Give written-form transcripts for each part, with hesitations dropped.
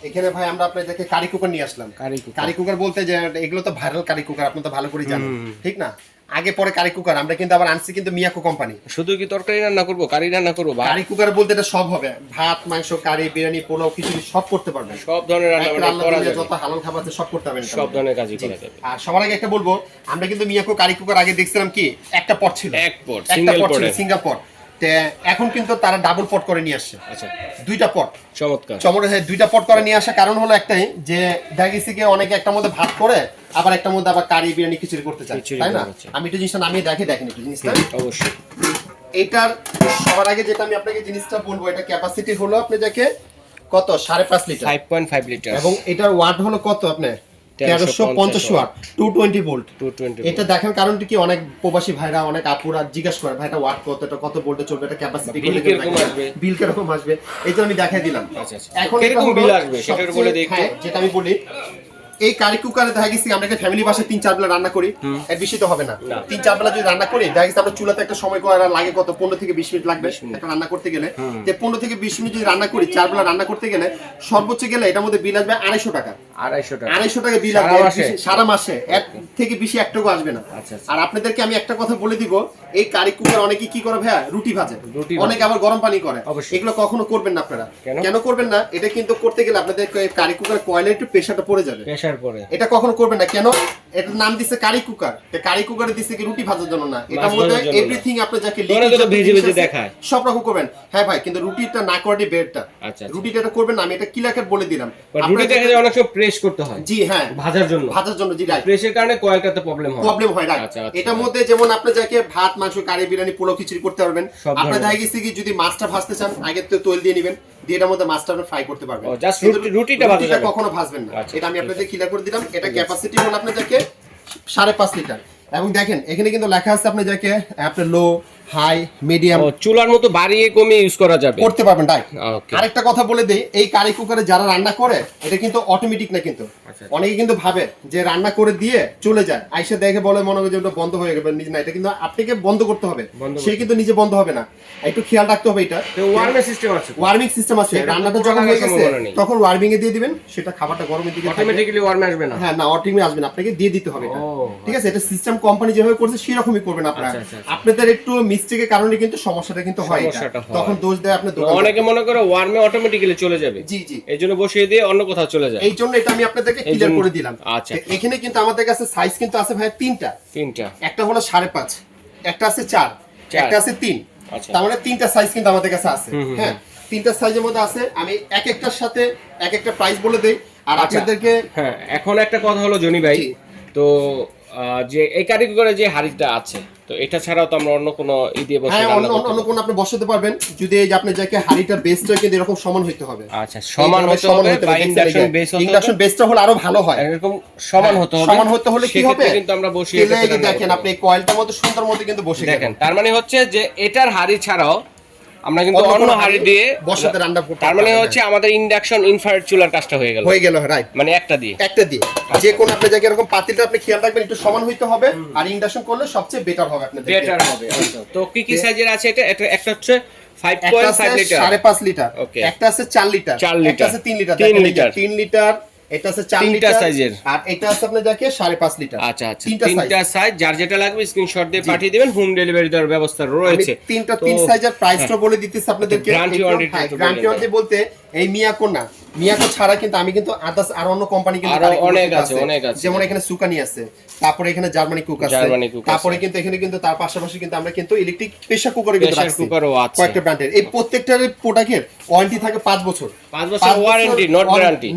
এখানে ভাই আমরা আপনাদেরকে কারি কুকার নিয়ে আসলাম। কারি কুকার বলতে যে এগুলো তো ভাইরাল কারি কুকার, আপনি তো ভালো করে জানেন, ঠিক না? আগে পরে কারি কুকার আমরা কিন্তু আবার আনছি কিন্তু মিয়াকো কোম্পানি। শুধু কি তরকারি রান্না করব, কারি রান্না করব? কারি কুকার বলতে এটা সব হবে, ভাত মাংস কারি বিরিয়ানি পোলাও খিচুড়ি সব করতে পারবেন, সব ধরনের রান্না করা যাবে, যত হালাল খাবার আছে সব করতে পারবেন, সব ধরনের কাজই করা যাবে। আর সবার আগে একটা বলবো, আমরা কিন্তু মিয়াকো কারি কুকার আগে দেখছিলাম কি একটা পট ছিল, এক পট সিঙ্গেল পট, সিঙ্গেল পট। এখন কিন্তু তারা ডাবল পট করে নিয়ে আসছে। আচ্ছা, দুইটা পট, চমৎকার হ্যাঁ দুইটা পট করে নিয়ে আসা কারণ হলো একটাই, যে ডাইগিসিকে অনেকে একটা মধ্যে ভাত করে আবার একটা মধ্যে আবার কারি বিরিয়ানি খিচুড়ি করতে চায়, তাই না? আমি একটু জিনিসটা নামিয়ে দেখেন একটু জিনিসটা। অবশ্যই এটার সবার আগে যেটা আমি আপনাকে জিনিসটা বলবো, এটা ক্যাপাসিটি হলো আপনি দেখে কত 5.5 লিটার, 5.5 লিটার, এবং এটার ওয়াট হলো কত আপনি 1350 ওয়াট, 220 ভোল্ট। এটা দেখেন কারণটা কি, অনেক প্রবাসী ভাইরা অনেক আপুরা জিজ্ঞাসা করে ভাইটা ওয়াট কত, এটা কত ভোল্টে চলবে, এটা ক্যাপাসিটি বিল কিরকম আসবে, এই জন্য আমি দেখাই দিলাম। এখন কিরকম বিল আসবে সেটা বলে দেই। হ্যাঁ, যেটা আমি বলি, এই কারি কুকারে দেখা গেছি আমরা ফ্যামিলি বাসায় 3-4 বেলা রান্না করি, এর বেশি তো হবে না, 3-4 বেলা যদি রান্না করি দেখা গেছে আমরা চুলাতে একটা সময় করা লাগে কত 15 থেকে 20 মিনিট লাগবে একটা রান্না করতে গেলে, যে 15 থেকে 20 মিনিট যদি রান্না করি 4 বেলা রান্না করতে গেলে সর্বোচ্চ গেলে এটার মধ্যে বিল আসবে 250 টাকা, 250 টাকা বিল আসবে সারা মাসে, এর থেকে বেশি একটাও আসবে না। আর আপনাদেরকে আমি একটা কথা বলে দিব, এই কারি কুকার অনেকে কি করে ভাইয়া, রুটি ভাজে, অনেকে আবার গরম পানি করে, এগুলো কখনো করবেন না আপনারা। কেন করবেন না? এটা কিন্তু করতে গেলে আপনাদের কারি কুকার কয়েলে একটু প্রেসারটা পড়ে যাবে, এটা কখনো করবেন না। কেন? এটার নাম দিছে কারি কুকার, কারি কুকারে দিছে কি রুটি ভাজার জন্য না, এটার মধ্যে এভরিথিং আপনি যাকে ভেজে দেখায় সব রকম করবেন। হ্যাঁ ভাই, কিন্তু রুটিটা না করে বেডটা, রুটিটা এটা করবেন না, আমি এটা ক্লিয়ার বলে দিলাম। রুটি দেখা যায় অনেক সময় প্রেস করতে হয়, জি হ্যাঁ, ভাজার জন্য, জি রাইট, প্রেসের কারণে কয়েলটাতে প্রবলেম হয় রাইট। এটার মধ্যে যেমন আপনি যাকে ভাত মাংস কারি বিরিয়ানি পোলাও খিচুড়ি করতে পারবেন, আপনি দেখা গেছে কি যদি মাছটা ভাজতে চান আগে তো তেল দিয়ে নেবেন, দিয়ে এটার মধ্যে মাছটা আপনি ফ্রাই করতে পারবেন, জাস্ট রুটিটা কখনো ভাজবেন না। এটা আমি আপনাদের ক্লিয়ার করে দিলাম। এটা ক্যাপাসিটি হলো আপনি যাকে 5.5 লিটার, এবং দেখেন এখানে কিন্তু লেখা আছে আপনি যাকে আপনি লো হাই মিডিয়াম চুলার মতো বাড়িয়ে কমিয়ে ইউজ করা যাবে, করতে পারবেন তাই। আরেকটা কথা বলে দেই, এই কারি কুকারে যারা রান্না করে এটা কিন্তু অটোমেটিক না, কিন্তু অনেকে কিন্তু ভাবে যে রান্না করে দিয়ে চলে যায়, আইসা দেখে বলে মনে হয় যে ওটা বন্ধ হয়ে গেবে, নিজে না, এটা কিন্তু আপনাকে বন্ধ করতে হবে, সে কিন্তু নিজে বন্ধ হবে না, একটু খেয়াল রাখতে হবে। এটা ওয়ার্মিং সিস্টেম আছে, রান্নাটা যখন হয়ে গেছে তখন ওয়ার্মিং এ দিয়ে দিবেন, সেটা খাবারটা গরমের দিকে অটোমেটিক্যালি ওয়ার্ম আসবে না। হ্যাঁ না, অটোমেটিক আসবে না, আপনাকে দিয়ে দিতে হবে এটা, ঠিক আছে? এটা সিস্টেম কোম্পানি যেভাবে করছে সেরকমই করবেন আপনারা। আপনাদের একটু মিস্টেকের কারণে কিন্তু সমস্যাটা কিন্তু হয়, তখন দোষ দেয় আপনি দোকান। অনেকে মনে করে ওয়ার্মে অটোমেটিক্যালি চলে যাবে, জি জি, এইজন্য বসিয়ে দিয়ে অন্য কোথাও চলে যায়, এই জন্য এটা আমি আপনাদেরকে ক্লিয়ার করে দিলাম। আচ্ছা, এখানে কিন্তু আমাদের কাছে সাইজ কিন্তু আছে ভাই তিনটা, একটা হলো 5.5, একটা আছে 4, একটা আছে 3, তার মানে তিনটা সাইজ কিন্তু আমাদের কাছে আছে। হ্যাঁ, তিনটা সাইজের মধ্যে আছে, আমি এক একটার সাথে এক একটা প্রাইস বলে দেই। আর আপনাদেরকে হ্যাঁ, এখন একটা কথা হলো জনি ভাই, তো যে এই কারি কুকারে যে হাড়িটা আছে, তো এটা ছাড়াও তো আমরা অন্য কোনো দিয়ে বসে রান্না করতে অন্য কোনো আপনি বসাতে পারবেন, যদি এই যে আপনি যাকে হাড়িটা বেসটা কিন্তু এরকম সমান হইতে হবে। আচ্ছা, সমান হতে হবে, বা ইন্ডাকশন বেসটা হলে আরো ভালো হয়, এরকম সমান হতে হবে। সমান হতে হলে কি হবে, কিন্তু আমরা বসিয়ে দেখেন আপনি কয়েলটার মধ্যে সুন্দর মতো কিন্তু বসে দেখেন, তার মানে হচ্ছে যে এটার হাড়ি ছাড়াও আমরা কিন্তু অন্য হাড়ি দিয়ে বসাতে রান্না করতে, তার মানে হচ্ছে আমাদের ইন্ডাকশন ইনফ্রারেড চুলার কাজটা হয়ে গেল রাইট, মানে একটা দিয়ে যে কোন আপনি জায়গায় এরকম পাতিলটা আপনি খেয়াল রাখবেন একটু সমান হইতে হবে, আর ইন্ডাকশন করলে সবচেয়ে বেটার হবে, আপনাদের বেটার হবে। তো কি সাইজের আছে এটা? একটা হচ্ছে 5.5 লিটার, 5.5 লিটার, একটা আছে 4 লিটার, একটা আছে 3 লিটার, 3 লিটার, এটা আছে 4 লিটার সাইজের, আর এটা আছে আপনি যাকে 5.5 লিটার। আচ্ছা, তিনটা সাইজ, যার যেটা লাগবে স্ক্রিনশট দিয়ে পাঠিয়ে দিবেন, হোম ডেলিভারি দেওয়ার ব্যবস্থা রয়েছে। তিন সাইজের প্রাইসটা বলে দিতেছি আপনাদেরকে। গ্যারান্টি ওয়ারেন্টি বলতে এই মিয়াকো না, মিয়াকো ছাড়া কিন্তু আমি কিন্তু আদার্স আর অন্য কোম্পানি কিন্তু অনেক আছে, যেমন এখানে সুকানি আছে, তারপরে এখানে জার্মানি কুক আছে, তারপরে কিন্তু এখানে কিন্তু তার পাশাপাশি কিন্তু আমরা কিন্তু ইলেকট্রিক প্রেসার কুকার কিন্তু রাখছি কয়েকটা ব্র্যান্ডের। এই প্রত্যেকটার প্রোডাক্টের ওয়ারেন্টি থাকে 5 বছর, 5 বছর ওয়ারেন্টি,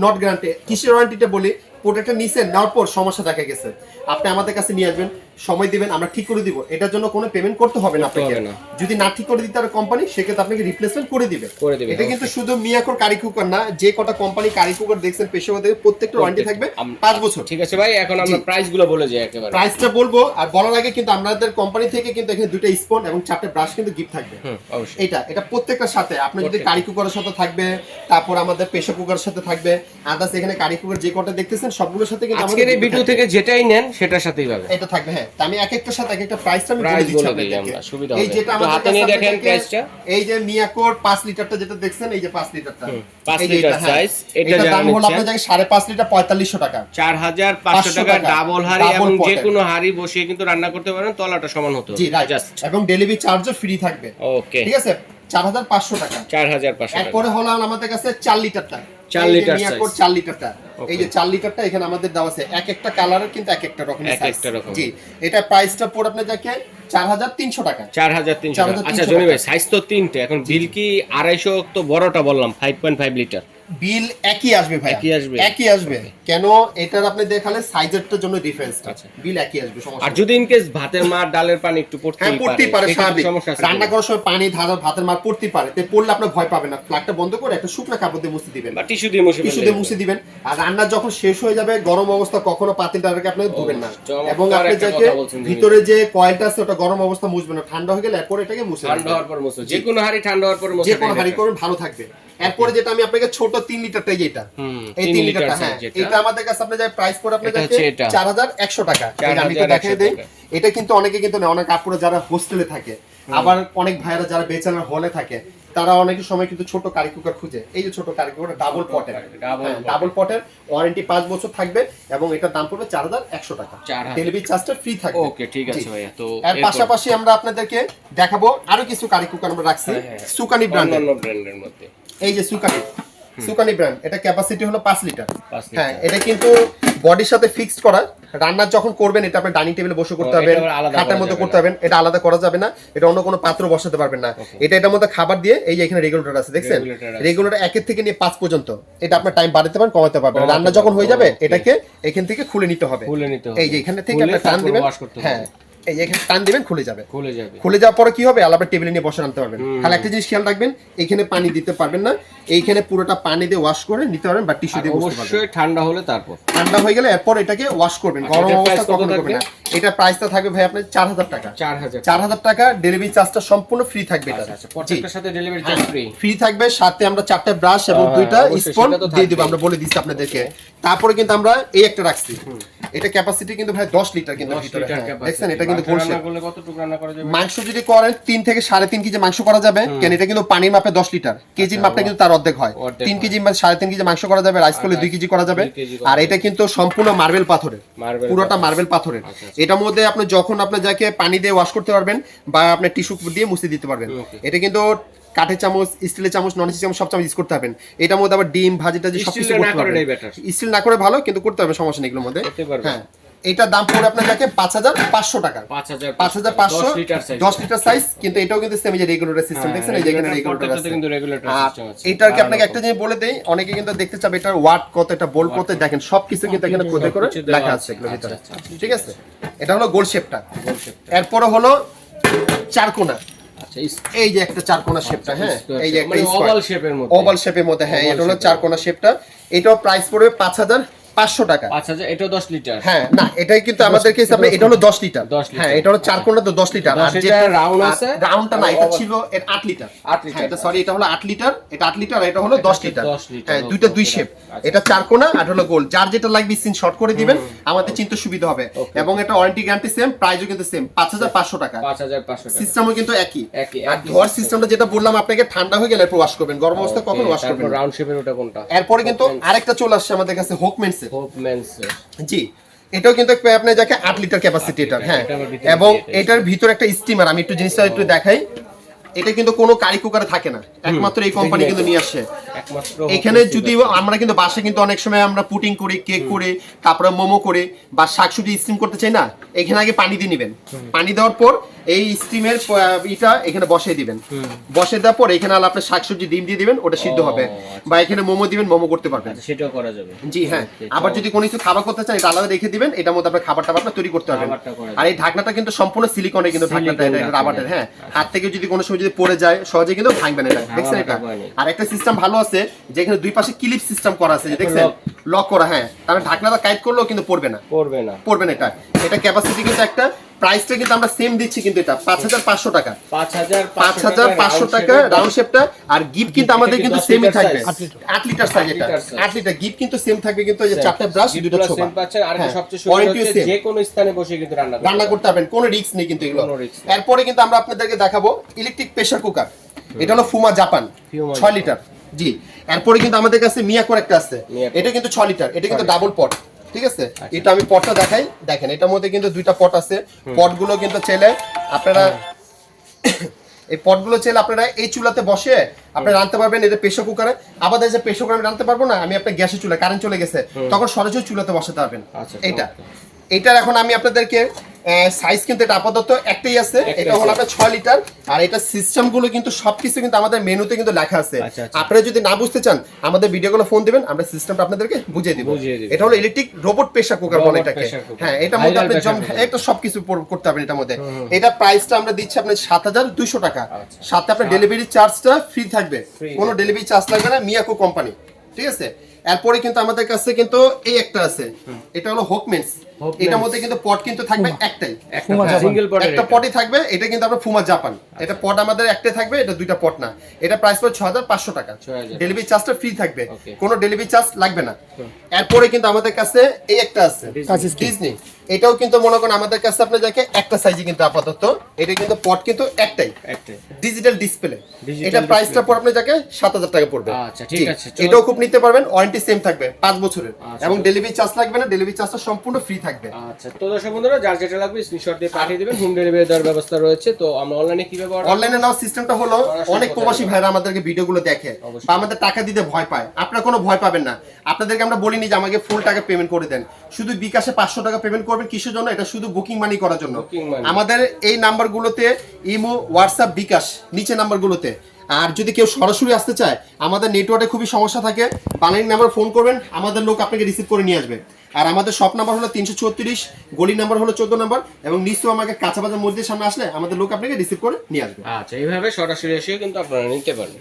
নট গ্যারান্টি। কিসের ওয়ারেন্টিটা বলি, প্রোডাক্টটা নিচে নেওয়ার পর সমস্যা দেখা গেছে, আপনি আমাদের কাছে নিয়ে আসবেন, সময় দিবেন, আমরা ঠিক করে দিব, এটার জন্য কোনো পেমেন্ট করতে হবে না আপনাকে। যদি না ঠিক করে দিতে পারে কোম্পানি, সেক্ষেত্রে আপনাকে রিপ্লেসমেন্ট করে দিবে। এটা কিন্তু শুধু মিয়াকোর কারি কুকার না, যে কটা কোম্পানি কারি কুকার দেখছেন পেশাগতদের প্রত্যেকটা ওয়ারেন্টি থাকবে 5 বছর। ঠিক আছে ভাই, এখন আমরা প্রাইসগুলো বলে যাই একেবারে। প্রাইসটা বলবো, আর বলার আগে কিন্তু আমাদের কোম্পানি থেকে কিন্তু এখানে 2টা স্পুন এবং 4টে ব্রাশ কিন্তু গিফট থাকবে। অবশ্যই এটা প্রত্যেকটার সাথে আপনি যদি কারি কুকারের সাথে থাকবে, তারপর আমাদের প্রেসার কুকারের সাথে থাকবে, আদার্স এখানে কারি কুকার যে কটা দেখতেছেন সবগুলোর সাথে কিন্তু আজকের এই ভিডিও থেকে যেটাই নেন সেটার সাথেই পাবে, এটা থাকবে। হ্যাঁ, হ্যাঁ তা আমি এক একটার সাথে এক একটা প্রাইসটা আমি বলে প্রাইস দিচ্ছি বলে দিই আপনাদেরকে। আমরা, সুবিধা এই হবে। যেটা তো আমাদের হাতে কাছে নিয়ে দেখেন আপনাদেরকে- প্রাইসটা। এই যে মিয়াকোর 5 লিটারটা যেটা দেখছেন এই যে 5 লিটারটা 5 এই যে লিটার এটা, হ্যাঁ। সাইজ, এটা এটার যারা দাম হলো নিচ্ছেন আপনার জায়গায় 5.5 লিটার 4500 টাকা 4500 টাকা টাকা। ডাবল হাড়ি, Double এবং যে pot-এর। কোনো হাড়ি বসিয়ে কিন্তু রান্না করতে পারেন, তলাটা সমান হতো জি রাইট জাস্ট। এবং ডেলিভারি চার্জও ফ্রি থাকবে ওকে, ঠিক আছে 4500 টাকা 4500 টাকা। এরপরে হলো আমাদের কাছে 4 লিটারটা 4 লিটার মিয়াকোর size। 4 লিটারটা Okay. এই যে 4 লিটারটা এখানে আমাদের দেওয়া আছে এক একটা কালারের কিন্তু এক একটা রকমের এক সাইজ একটা রকম। জি এটা প্রাইসটা পড়ে আপনার যাকে 4300 টাকা 4300 টাকা। 4300 আচ্ছা জনি ভাই, টাকা। সাইজ তো তিনটে, এখন বিল কি 250 তো বড়টা বললাম 5.5 লিটার। বিল একই আসবে ভাই একই আসবে? একই আসবে কেন এটার আপনি দেখালে সাইজেরটার জন্য ডিফারেন্স আচ্ছা। বিল একই আসবে সমস্যা আর নেই। যদি ইন কেস ভাতের মার ডালের পানি একটু হ্যাঁ পড়তেই পারে সেক্ষেত্রে স্বাভাবিক সমস্যা আছে রান্না কিনা? করার সময় পানি ধারা ভাতের মার পড়তেই পারে তো পড়লে আপনি ভয় পাবেন না ফ্ল্যাগটা বন্ধ করে একটা শুকনো কাপড় দিয়ে মুছে দিবেন বা টিস্যু দিয়ে মুছে টিস্যু ফেললে দিয়ে মুছে দিবেন আর রান্না যখন শেষ হয়ে যাবে গরম অবস্থা কখনো পাতিলটাকে আপনি ধুবেন না চমৎকার এবং আপনি একটা যাকে কথা বলছেন, ভিতরে যে কয়েলটা আছে ওটা গরম অবস্থা মুছবেন না ঠান্ডা হয়ে গেলে এরপর এটাকে মুছে ঠান্ডা দিবেন হওয়ার পর মুছে, যে কোনো হাড়ি ঠান্ডা হওয়ার পর মুছে যে কোনো হাঁড়ি করবেন ভালো থাকবে এরপরে যেটা আমি আপনাকে ছোট 3 লিটারটাই যেটা এই 3 লিটারটা হ্যাঁ এটা আমাদের কাছে আপনি যে প্রাইস পড়ে আপনি এটা দেখে হচ্ছে এটা। 4100 টাকা এটা আমি তো 4100 দেখাই দেই টাকা। এটা কিন্তু অনেকে কিন্তু না অনেক আপুরা যারা হোস্টেলে থাকে আবার অনেক ভাইরা যারা বেচারার হলে থাকে তারা অনেক সময় কিন্তু ছোট কারি কুকার খুঁজে এই যে ছোট কারি কুকার ডাবল পটের ডাবল পটের ওয়ারেন্টি 5 বছর থাকবে এবং এটার দাম পড়বে 4100 টাকা 4000 ডেলিভারি চার্জটা ফ্রি থাকবে ওকে ঠিক আছে জি। ভাইয়া। তো এর পাশাপাশি আমরা আপনাদেরকে দেখাবো আরো কিছু কারি কুকার আমরা রাখছি সুকানি ব্র্যান্ডের অন্যান্য ব্র্যান্ডের মধ্যে এই যে সুকানি ব্র্যান্ড এটা ক্যাপাসিটি হলো 5 লিটার 5 লিটার। হ্যাঁ এটা কিন্তু বডির সাথে ফিক্সড করা রান্না যখন করবেন এটা আপনি ডাইনিং টেবিলে বসে করতে ও, পারবেন এটা আবার আলাদা খাটের করা মধ্যে যাবে করতে পারবেন এটা আলাদা করা যাবে না এটা অন্য কোনো পাত্র বসাতে পারবেন না এটা এটার মধ্যে খাবার দিয়ে এই যে এখানে রেগুলেটর আছে দেখছেন Regulator আছে। রেগুলেটর 1 থেকে নিয়ে 5 পর্যন্ত এটা আপনার টাইম বাড়াতে পারেন কমাতে পারবেন কমাতে রান্না যখন হয়ে যাবে পারবেন, এটাকে এখান থেকে খুলে নিতে হবে খুলে নিতে হবে। এই যে এখানে থেকে খুলে আপনি টান তারপর দিবেন wash করতে হবে। হ্যাঁ এই যে এখানে টান দিবেন খুলে যাবে খুলে যাবে। খুলে যাওয়ার পরে কি হবে আলাদা টেবিলে নিয়ে বসে আনতে পারবেন খালি একটা জিনিস খেয়াল রাখবেন এখানে পানি দিতে পারবেন না এইখানে পুরোটা পানি দিয়ে ওয়াশ করে নিতে পারবেন বা টিস্যু আর দিয়ে বসতে পারবেন অবশ্যই ঠান্ডা হলে তারপর। ঠান্ডা হয়ে গেলে এরপর এটাকে ওয়াশ করবেন আচ্ছা, গরম এটার অবস্থা price কত কখনো করবেন থাকবে? না এটা প্রাইসটা থাকবে ভাই আপনার 4000 টাকা 4000 4000 টাকা ডেলিভারি চার্জটা সম্পূর্ণ ফ্রি থাকবে এটা আচ্ছা, প্রত্যেকটার সাথে ডেলিভারি চার্জ ফ্রি। ফ্রি থাকবে সাথে আমরা 4টা ব্রাশ এবং হ্যাঁ, 2টা অবশ্যই, স্পন সেটা তো দিয়ে দিব থাকবেই। আমরা বলে দিচ্ছি আপনাদেরকে তারপরে কিন্তু আমরা এই একটা রাখছি এটা ক্যাপাসিটি কিন্তু ভাই 10 লিটার কিন্তু 10 ভিতরে লিটার হ্যাঁ, ক্যাপাসিটি। দেখছেন এটা কিন্তু গোল রান্না শেপ করলে কতটুকু রান্না করা যাবে? মাংস যদি করেন 3 থেকে 3.5 কেজি মাংস করা যাবে কেন এটা কিন্তু পানির মাপে 10 লিটার কেজির মাপটা কিন্তু তার অর্ধেক হয় অর্ধেক 3 কেজি মানে 3.5 কেজি মাংস করা যাবে রাইস করলে 2 কেজি করা যাবে 2 কেজি করা আর এটা কিন্তু সম্পূর্ণ মার্বেল পাথরের Marble পুরোটা মার্বেল পাথরের এটার মধ্যে আপনি যখন আপনি যাকে পানি দিয়ে ওয়াশ করতে পারবেন বা আপনি টিস্যু দিয়ে মুছে দিতে পারবেন এটা কিন্তু কাঠের চামচ স্টিলের চামচ নন স্টিলের চামচ সব চামচ ইউজ করতে পারবেন এটার মধ্যে আবার ডিম ভাজি টাজি সব কিছু Steel না করতে করে পারবেন নেই better। স্টিল না করে ভালো কিন্তু করতে হবে সমস্যা নেই এগুলোর মধ্যে করতে পারবেন। হ্যাঁ এটার দাম পড়ে আপনার যাকে 5500 টাকা 5500 10 লিটার সাইজ। 10 লিটার সাইজ কিন্তু এটাও কিন্তু সেম যে রেগুলেটর সিস্টেম হ্যাঁ, দেখছেন এই যে এখানে regulator রেগুলেটর প্রত্যেকটাতে আছে কিন্তু regulator আর system আছে। এটাকে আপনাকে একটা জিনিস বলে দেই অনেকে কিন্তু দেখতে চাবে এটার ওয়াট কত এটা বোল্ট কত দেখেন সবকিছু কিন্তু এখানে খোদে করে সবকিছু দেওয়া লেখা আছে। আছে এগুলোর ভিতরে আচ্ছা, আচ্ছা, ঠিক আছে এটা হলো গোল শেপটা গোল শেপটা। এরপরে হলো চারকোনা আচ্ছা, এই যে একটা চারকোনা শেপটা হ্যাঁ square এই যে shape, একটা মানে স্কয়ার oval shape এর মধ্যে। ওভাল শেপের মধ্যে হ্যাঁ Oval এটা হলো shape-এর চারকোনা শেপটা এটাও প্রাইস পড়বে 5500 টাকা 5000 এটাও 10 লিটার। হ্যাঁ না এটাই কিন্তু আমাদের কেসে আপনি এটা হলো 10 লিটার 10 লিটার। হ্যাঁ এটা হলো চার কোণা তো 10 লিটার 10 লিটার round আছে। রাউন্ডটা না এটা ছিল এর 8 লিটার 8 লিটার। হ্যাঁ এটা সরি এটা হলো 8 লিটার এটা 8 লিটার আর এটা হলো 10 লিটার 10 লিটার, হ্যাঁ okay, দুইটা দুই okay, শেপ আচ্ছা। এটা চার কোণা আর হলো গোল যার যেটা লাগবে সিন শর্ট করে দিবেন আমাদের চিন্তা সুবিধা হবে এবং এটা ওয়ারেন্টি গ্যারান্টি সেম প্রাইসও কিন্তু সেম 5500 টাকা 5500 টাকা। সিস্টেমও কিন্তু একই একই, আর একই ধোয়ার সিস্টেমটা যেটা বললাম আপনাকে ঠান্ডা হয়ে গেলে এরপর ওয়াশ করবেন গরম অবস্থায় কখন ওয়াশ করবেন তারপর রাউন্ড শেপের ওটা কোনটা? এরপরে কিন্তু আরেকটা চলে আসছে আমাদের কাছে হোকমেন্সের হোপ মেন্স। জি এটাও কিন্তু আপনার যাকে 8 লিটার ক্যাপাসিটি এটা হ্যাঁ এটা আবার ভিতরে এবং দিয়ে দিয়েছে। এটার ভিতরে একটা স্টিমার আমি একটু জিনিসটা একটু দেখাই এটা কিন্তু কোনো কারি কুকারে থাকে না একমাত্র এই কোম্পানি কিন্তু নিয়ে আসে একমাত্র এখানে যদি আমরা কিন্তু বাসায় কিন্তু অনেক সময় আমরা পুটিং করি কেক করি তারপরে মোমো করি বা শাকসবজি স্টিম করতে চাই না এখানে আগে পানি দিয়ে নেবেন পানি দেওয়ার পর এই স্টিমের ইটা এখানে বসিয়ে দিবেন বসিয়ে দেওয়ার পর এখানে আলো আপনি শাকসবজি ডিম দিয়ে দিবেন ওটা সিদ্ধ হবে বা এখানে মোমো দিবেন মোমো করতে পারবেন আচ্ছা, সেটাও করা যাবে। জি হ্যাঁ আবার যদি কোনো কিছু খাবার করতে চান এটা আলাদা রেখে দিবেন এটার মধ্যে আপনার খাবারটা আপনার তৈরি করতে পারবেন খাবারটা করা আর এই ঢাকনাটা কিন্তু সম্পূর্ণ সিলিকনের কিন্তু ঢাকনাটা এটা সিলিকন রাবারের হ্যাঁ হাত থেকে যদি কোনো সময় যদি পড়ে যায় সহজে কিন্তু ভাঙবে না এটা দেখছেন এটা ভাঙবে না। আর একটা সিস্টেম ভালো আছে যেখানে দুই পাশে ক্লিপ সিস্টেম করা আছে দেখছেন লক করা হ্যাঁ তাহলে ঢাকনাটা টাইট করলেও কিন্তু পড়বে না করবে না। পড়বে না এটা এটা ক্যাপাসিটি কিন্তু একটা প্রাইসটা কিন্তু আমরা সেম দিচ্ছি, কিন্তু এটা 5500 টাকা, 5500 টাকা রাউন্ড শেপটা। আর গিফট কিন্তু আমাদের কিন্তু সেমই থাকবে, 8 লিটার সাইজ, এটা 8 লিটার গিফট কিন্তু সেম থাকবে, কিন্তু এই যে 4টা ব্রাশ, 2টা ছোপ পাচ্ছেন। আর সবচেয়ে সুন্দর হচ্ছে যে কোনো স্থানে বসে কিন্তু রান্না করতে পারবেন, কোনো রিস্ক নেই কিন্তু এগুলো। এরপরে কিন্তু আমরা আপনাদেরকে দেখাবো ইলেকট্রিক প্রেসার কুকার, এটা হলো ফুমা জাপান 6 লিটার। জি, এরপরে কিন্তু আমাদের কাছে মিয়াকোর একটা আছে, এটা কিন্তু 6 লিটার, এটা কিন্তু ডাবল পট, ঠিক আছে। এটা আমি পটটা দেখাই, দেখেন এটার মধ্যে কিন্তু 2টা পট আছে। পটগুলো কিন্তু চাইলে আপনারা এই পটগুলো চাইলে আপনারা এই চুলাতে বসে আপনারা রাঁধতে পারবেন, এটা প্রেসার কুকারে। আবার যে প্রেসার কুকারে আমি রাঁধতে পারবো না, আমি আপনার গ্যাসের চুলা, কারেন্ট চলে গেছে, তখন সরাসরি চুলাতে বসাতে পারবেন। এইটা এটার এখন আমি আপনাদেরকে সাইজ কিন্তু এটা আপাতত একটাই আছে, এটা হলো আপনার 6 লিটার। আর এটা সিস্টেম গুলো কিন্তু সবকিছু কিন্তু আমাদের মেনুতে কিন্তু লেখা আছে। আপনারা যদি না বুঝতে চান আমাদের ভিডিওগুলো ফোন দিবেন, আমরা সিস্টেমটা আপনাদেরকে বুঝিয়ে দিব। এটা হলো ইলেকট্রিক রোবট প্রেসার কুকার বলে এটাকে। হ্যাঁ, এটার মধ্যে আপনি এটা সবকিছু করতে পারবেন এটার মধ্যে। এটা প্রাইসটা আমরা দিচ্ছি আপনার 7200 টাকা, সাথে আপনার ডেলিভারি চার্জটা ফ্রি থাকবে, কোনো ডেলিভারি চার্জ লাগবে না, মিয়াকো কোম্পানি, ঠিক আছে। এরপরে কিন্তু আমাদের কাছে কিন্তু এই একটা আছে, এটা হলো হোকমেন্স, এটার মধ্যে কিন্তু পট কিন্তু থাকবে একটাই, সিঙ্গেল পট, একটা পটই থাকবে। এটা কিন্তু আমরা ফুমা জাপান, এটা পট আমাদের একটাই থাকবে, এটা 2টা পট না। এটা প্রাইস পড়বে 6500 টাকা, ডেলিভারি চার্জটা ফ্রি থাকবে, কোনো ডেলিভারি চার্জ লাগবে না। এরপরে কিন্তু আমাদের কাছে এই একটা আছে ডিজনি, এটাও কিন্তু মনে করেন আমাদের কাছে আপনি দেখে একটা সাইজে কিন্তু আপাতত, এটা কিন্তু পট কিন্তু একটাই, ডিজিটাল ডিসপ্লে। এটা প্রাইসটা পড়বে আপনি দেখে 7000 টাকা পড়বে। আচ্ছা, ঠিক আছে, এটাও খুব নিতে পারবেন, ওয়ারেন্টি সেম থাকবে 5 বছরের, এবং ডেলিভারি চার্জ লাগবে না, ডেলিভারি চার্জটা সম্পূর্ণ ফ্রি থাকবে। আচ্ছা, তো দর্শক বন্ধুরা যার যেটা লাগবে স্ক্রিনশট দিয়ে পাঠিয়ে দিবেন, হোম ডেলিভারি দেওয়ার ব্যবস্থা রয়েছে। তো আমরা অনলাইনে কিভাবে অনলাইনে নাও সিস্টেমটা হলো, অনেক প্রবাসী ভাইরা আমাদেরকে ভিডিওগুলো দেখে বা আমাদের টাকা দিতে ভয় পায়, আপনারা কোনো ভয় পাবেন না। আপনাদেরকে আমরা বলিনি যে আমাকে ফুল টাকা পেমেন্ট করে দেন, শুধু বিকাশে 500 টাকা পেমেন্ট করবেন। কিসের জন্য? এটা শুধু বুকিং মানি করার জন্য। আমাদের এই নাম্বারগুলোতে ইমো, হোয়াটসঅ্যাপ, বিকাশ নিচে নাম্বারগুলোতে। আর যদি কেউ সরাসরি আসতে চায়, আমাদের নেটওয়ার্কে খুবই সমস্যা থাকে, বানানি নাম্বার ফোন করবেন, আমাদের লোক আপনাকে রিসিভ করে নিয়ে আসবে। আর আমাদের শপ নাম্বার হলো 334, গলি নাম্বার হলো 14 নাম্বার, এবং নিশ্চয় আমাকে কাঁচা বাজার মসজিদের সামনে আসলে আমাদের লোক আপনাকে রিসিভ করে নিয়ে আসবে। আচ্ছা, এইভাবে সরাসরি এসে কিন্তু আপনারা নিতে পারেন।